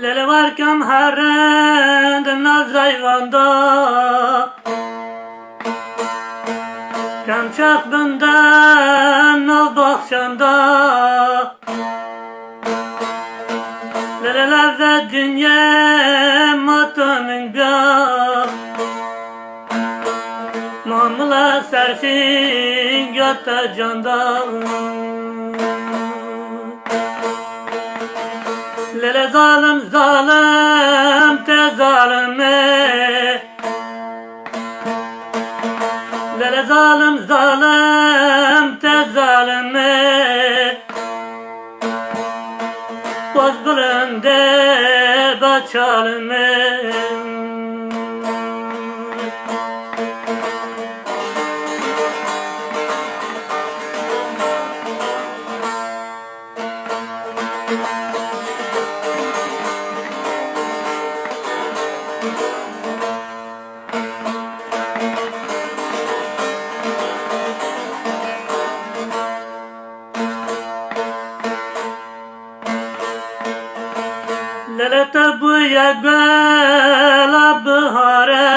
Lele varken herrend naz ayvanda, kem çakbından nal bahçanda. Lele ve dünya matamın gâ, mamula sersin götte canda. Lele zalim zalim te zalime, lele zalim zalim te zalime. Boz bulunde baçalime. Lele tabuya gala bahare,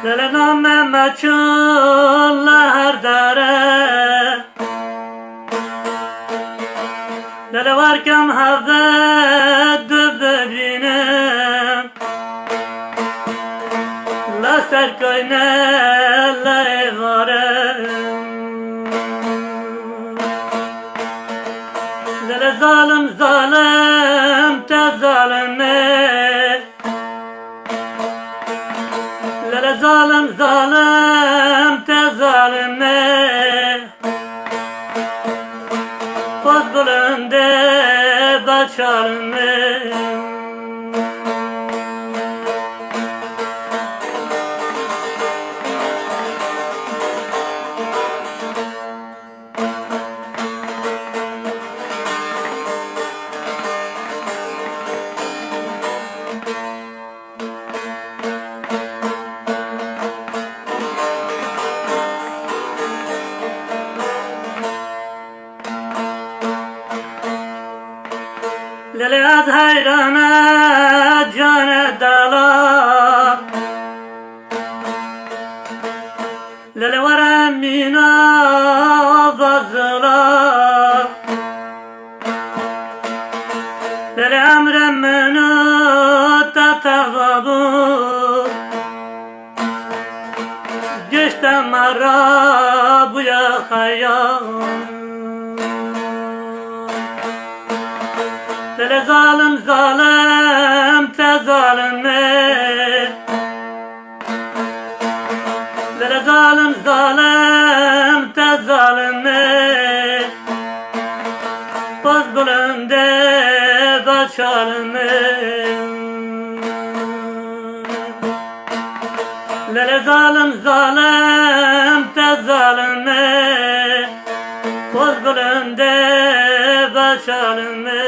lele name maçulla her dare. Lele varken havda dübdebine, la serkoyne la evare. Lele zalim zalim te zalime, lele zalim zalim te zalime. Boz bulunde baçalime. Lele ad hayrana cane dala, lele var emina bazıla. Lele emremmenu tatavabu, geçten marra bu ya hayyam. Lele zalim zalim te zalime, lele zalim zalim te zalime. Boz bulunde baçalime. Lele zalim zalim te zalime, boz bulunde baçalime.